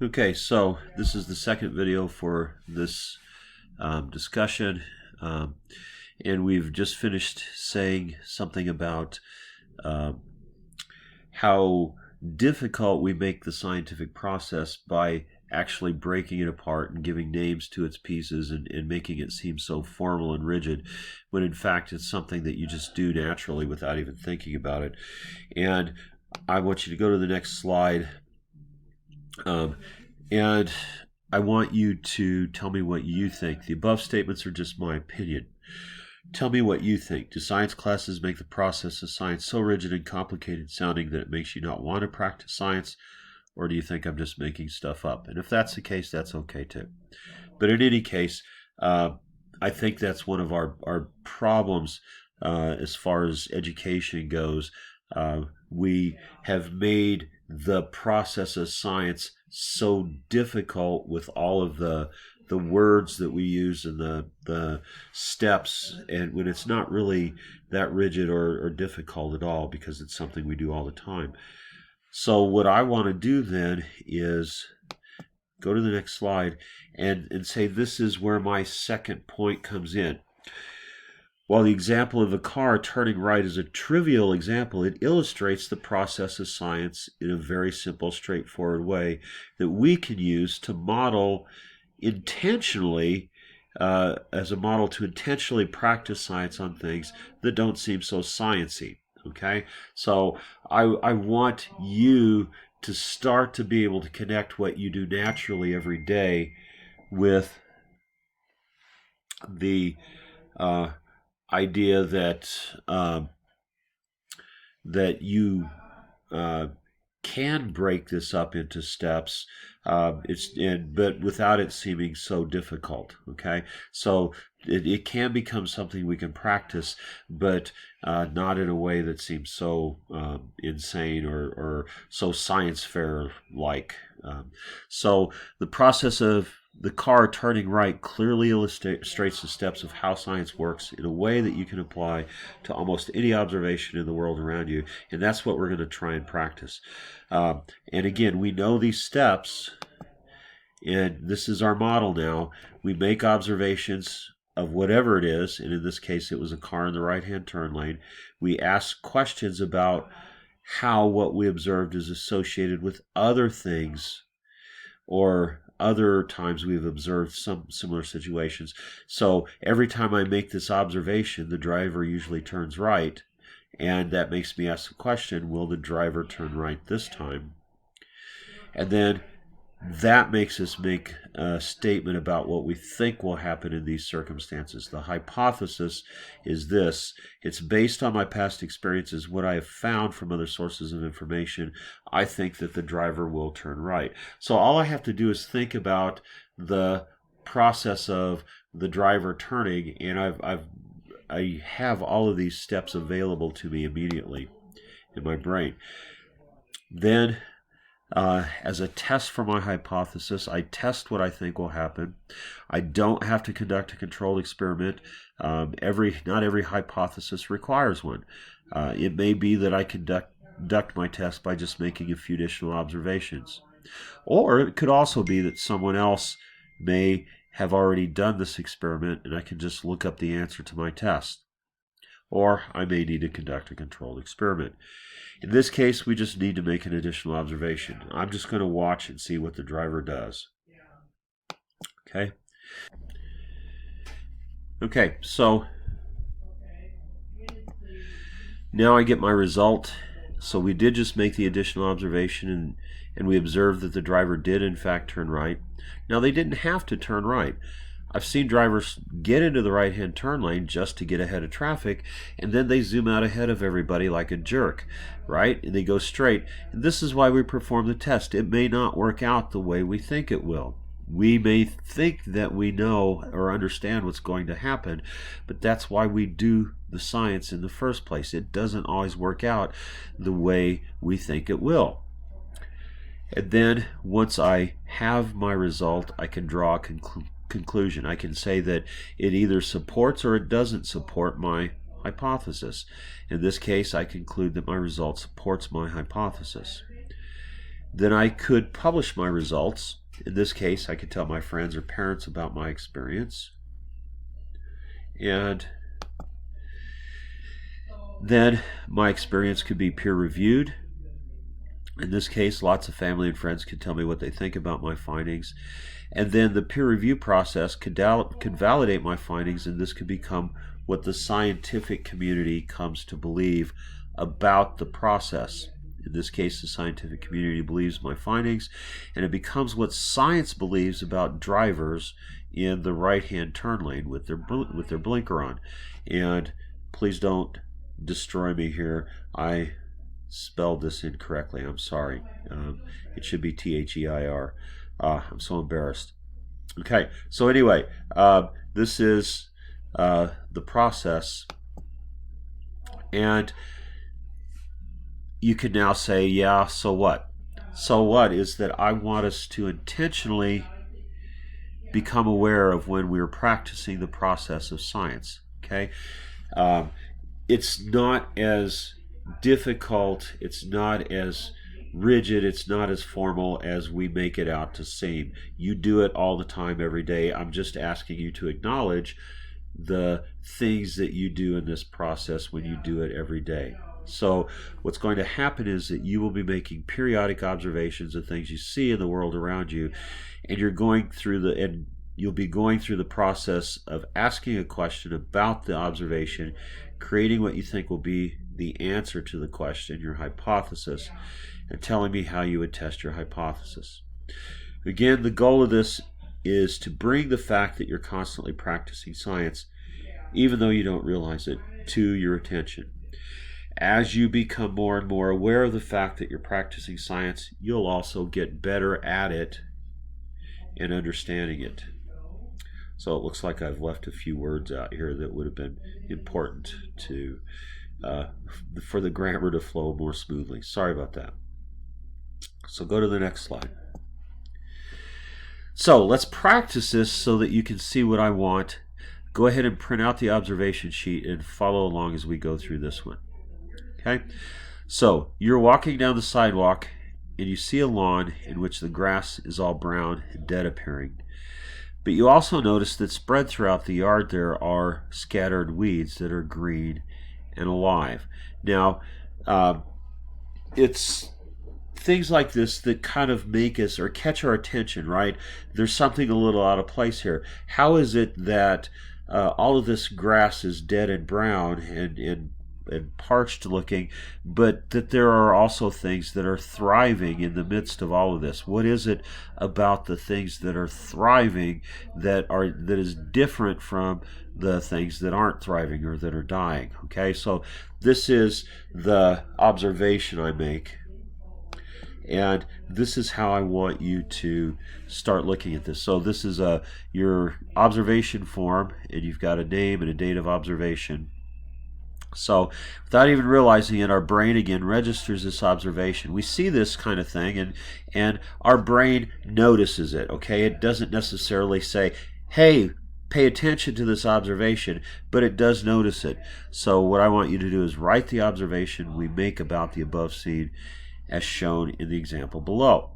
Okay, so this is the second video for this discussion, and we've just finished saying something about how difficult we make the scientific process by actually breaking it apart and giving names to its pieces and making it seem so formal and rigid, when in fact it's something that you just do naturally without even thinking about it. And I want you to go to the next slide. And I want you to tell me what you think. The above statements are just my opinion. Tell me what you think. Do science classes make the process of science so rigid and complicated sounding that it makes you not want to practice science? Or do you think I'm just making stuff up? And if that's the case, that's okay too. But in any case, I think that's one of our problems as far as education goes. We have made the process of science so difficult with all of the words that we use and the steps, and when it's not really that rigid or difficult at all, because it's something we do all the time. So what I want to do then is go to the next slide and say this is where my second point comes in. While the example of a car turning right is a trivial example, it illustrates the process of science in a very simple, straightforward way that we can use to model intentionally, as a model to intentionally practice science on things that don't seem so sciencey. Okay, so I want you to start to be able to connect what you do naturally every day with the idea that that you can break this up into steps, but without it seeming so difficult. Okay, so it can become something we can practice, but not in a way that seems so insane or so science fair like. So the process of the car turning right clearly illustrates the steps of how science works in a way that you can apply to almost any observation in the world around you, and that's what we're going to try and practice. And again, we know these steps, and this is our model now. We make observations of whatever it is, and in this case it was a car in the right-hand turn lane. We ask questions about how what we observed is associated with other things or other times we've observed some similar situations. So every time I make this observation, the driver usually turns right, and that makes me ask the question, will the driver turn right this time? And then that makes us make a statement about what we think will happen in these circumstances. The hypothesis is this: it's based on my past experiences, what I have found from other sources of information. I think that the driver will turn right. So all I have to do is think about the process of the driver turning, and I have all of these steps available to me immediately in my brain. Then as a test for my hypothesis, I test what I think will happen. I don't have to conduct a controlled experiment. Not every hypothesis requires one. It may be that I conduct my test by just making a few additional observations. Or it could also be that someone else may have already done this experiment and I can just look up the answer to my test. Or I may need to conduct a controlled experiment. In this case, we just need to make an additional observation. I'm just going to watch and see what the driver does. Okay? Okay, so now I get my result. So we did just make the additional observation, and we observed that the driver did in fact turn right. Now they didn't have to turn right. I've seen drivers get into the right-hand turn lane just to get ahead of traffic, and then they zoom out ahead of everybody like a jerk, right? And they go straight. And this is why we perform the test. It may not work out the way we think it will. We may think that we know or understand what's going to happen, but that's why we do the science in the first place. It doesn't always work out the way we think it will. And then once I have my result, I can draw a conclusion. I can say that it either supports or it doesn't support my hypothesis. In this case, I conclude that my result supports my hypothesis. then I could publish my results. In this case, I could tell my friends or parents about my experience. And then my experience could be peer reviewed. In this case, lots of family and friends could tell me what they think about my findings. And then the peer review process could validate my findings, and this could become what the scientific community comes to believe about the process. In this case, the scientific community believes my findings, and it becomes what science believes about drivers in the right-hand turn lane with their blinker on. And please don't destroy me here. I spelled this incorrectly. I'm sorry. It should be T-H-E-I-R. I'm so embarrassed. Okay, so anyway, this is the process, and you can now say, yeah, so what? So what is that I want us to intentionally become aware of when we're practicing the process of science. Okay, it's not as difficult, it's not as rigid, it's not as formal as we make it out to seem. You do it all the time, every day. I'm just asking you to acknowledge the things that you do in this process when you do it every day. So what's going to happen is that you will be making periodic observations of things you see in the world around you, and you'll be going through the process of asking a question about the observation, creating what you think will be the answer to the question, your hypothesis, and telling me how you would test your hypothesis. Again, the goal of this is to bring the fact that you're constantly practicing science, even though you don't realize it, to your attention. As you become more and more aware of the fact that you're practicing science, you'll also get better at it and understanding it. So it looks like I've left a few words out here that would have been important to for the grammar to flow more smoothly. Sorry about that. So go to the next slide. So let's practice this so that you can see what I want. Go ahead and print out the observation sheet and follow along as we go through this one. Okay, so you're walking down the sidewalk and you see a lawn in which the grass is all brown and dead appearing. But you also notice that spread throughout the yard there are scattered weeds that are green and alive. Now, it's things like this that kind of make us or catch our attention, right? There's something a little out of place here. How is it that all of this grass is dead and brown and parched looking, but that there are also things that are thriving in the midst of all of this? What is it about the things that are thriving that is different from the things that aren't thriving or that are dying? Okay, so this is the observation I make, and this is how I want you to start looking at this. So this is your observation form, and you've got a name and a date of observation. So without even realizing it, our brain again registers this observation. We see this kind of thing, and our brain notices it. Okay, it doesn't necessarily say, hey, pay attention to this observation, but it does notice it. So what I want you to do is write the observation we make about the above scene as shown in the example below,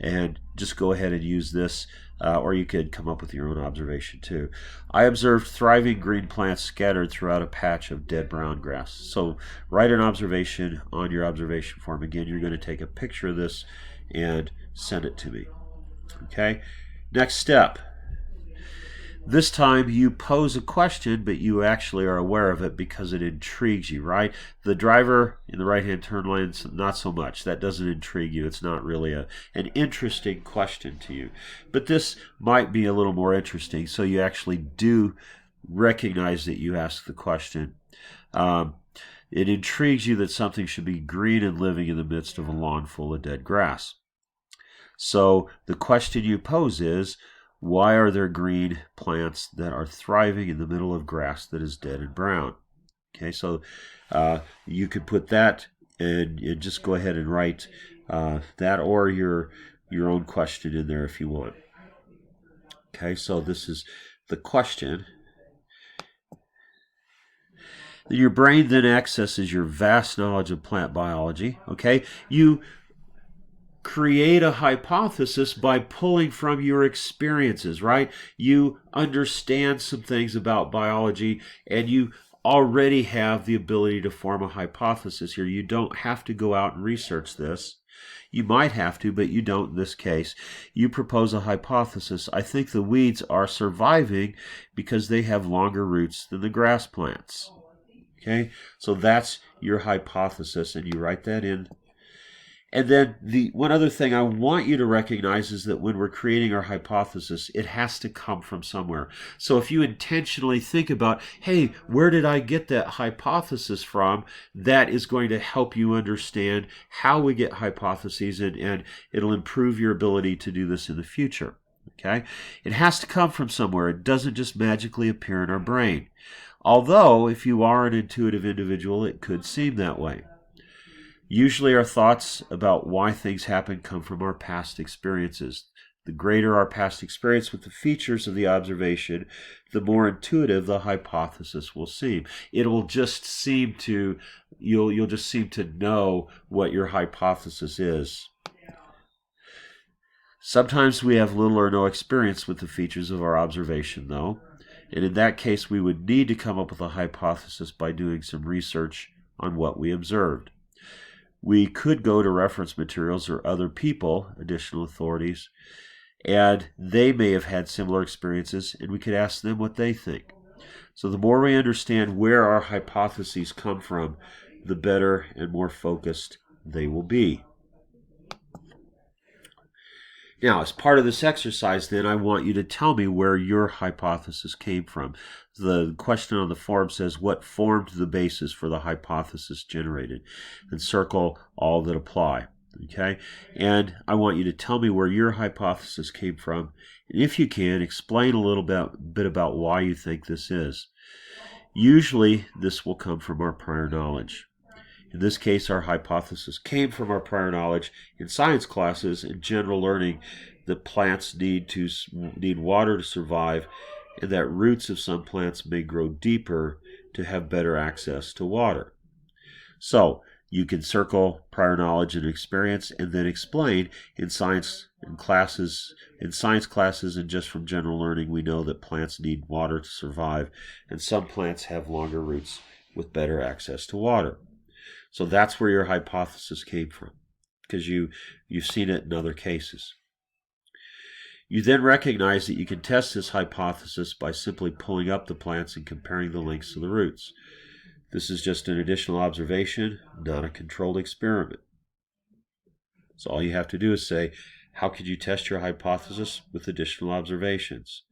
and just go ahead and use this, or you could come up with your own observation too. I observed thriving green plants scattered throughout a patch of dead brown grass. So write an observation on your observation form. Again, you're going to take a picture of this and send it to me. Okay, next step. This time you pose a question, but you actually are aware of it because it intrigues you, right? The driver in the right-hand turn lane, not so much. That doesn't intrigue you. It's not really an interesting question to you. But this might be a little more interesting, so you actually do recognize that you asked the question. It intrigues you that something should be green and living in the midst of a lawn full of dead grass. So the question you pose is, why are there green plants that are thriving in the middle of grass that is dead and brown? Okay, so you could put that and just go ahead and write that or your own question in there if you want. Okay, so this is the question. Your brain then accesses your vast knowledge of plant biology. Okay, you create a hypothesis by pulling from your experiences, right? You understand some things about biology and you already have the ability to form a hypothesis here. You don't have to go out and research this. You might have to, but you don't in this case. You propose a hypothesis. I think the weeds are surviving because they have longer roots than the grass plants. Okay, so that's your hypothesis, and you write that in. And then the one other thing I want you to recognize is that when we're creating our hypothesis, it has to come from somewhere. So if you intentionally think about, hey, where did I get that hypothesis from? That is going to help you understand how we get hypotheses, and it'll improve your ability to do this in the future. Okay? It has to come from somewhere. It doesn't just magically appear in our brain. Although, if you are an intuitive individual, it could seem that way. Usually our thoughts about why things happen come from our past experiences. The greater our past experience with the features of the observation, the more intuitive the hypothesis will seem. It will just seem to, you'll just seem to know what your hypothesis is. Sometimes we have little or no experience with the features of our observation, though, and in that case we would need to come up with a hypothesis by doing some research on what we observed. We could go to reference materials or other people, additional authorities, and they may have had similar experiences, and we could ask them what they think. So the more we understand where our hypotheses come from, the better and more focused they will be. Now, as part of this exercise, then, I want you to tell me where your hypothesis came from. The question on the form says, what formed the basis for the hypothesis generated? And circle all that apply. Okay? And I want you to tell me where your hypothesis came from. And if you can, explain a little bit about why you think this is. Usually, this will come from our prior knowledge. In this case, our hypothesis came from our prior knowledge in science classes and general learning that plants need water to survive, and that roots of some plants may grow deeper to have better access to water. So, you can circle prior knowledge and experience and then explain in science classes and just from general learning we know that plants need water to survive, and some plants have longer roots with better access to water. So that's where your hypothesis came from, because you've seen it in other cases. You then recognize that you can test this hypothesis by simply pulling up the plants and comparing the lengths of the roots. This is just an additional observation, not a controlled experiment. So all you have to do is say, how could you test your hypothesis with additional observations?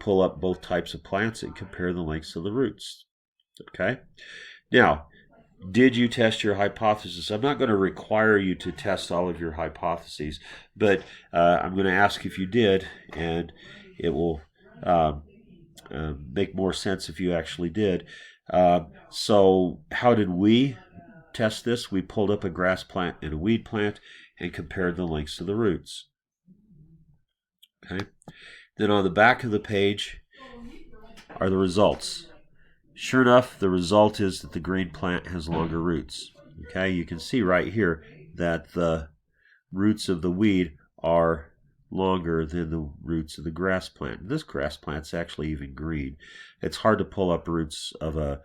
Pull up both types of plants and compare the lengths of the roots. Okay? Now, did you test your hypothesis? I'm not going to require you to test all of your hypotheses, but I'm going to ask if you did, and it will make more sense if you actually did. So how did we test this? We pulled up a grass plant and a weed plant and compared the lengths of the roots. Okay. Then on the back of the page are the results. Sure enough, the result is that the green plant has longer roots. Okay, you can see right here that the roots of the weed are longer than the roots of the grass plant. This grass plant's actually even green. It's hard to pull up roots of a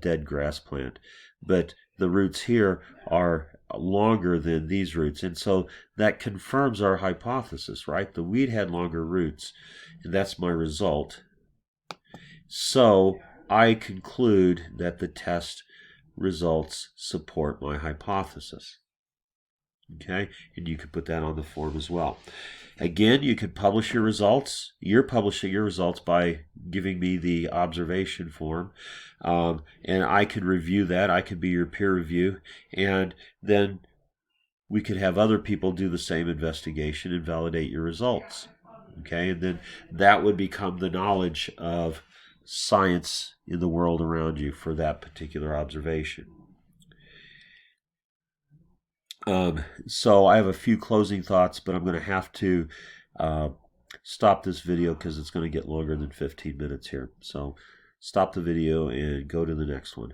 dead grass plant, but the roots here are longer than these roots, and so that confirms our hypothesis, right? The weed had longer roots, and that's my result. So I conclude that the test results support my hypothesis. Okay, and you can put that on the form as well. Again, you can publish your results. You're publishing your results by giving me the observation form, and I can review that. I can be your peer review, and then we could have other people do the same investigation and validate your results. Okay, and then that would become the knowledge of science in the world around you for that particular observation. So I have a few closing thoughts, but I'm going to have to stop this video because it's going to get longer than 15 minutes here. So stop the video and go to the next one.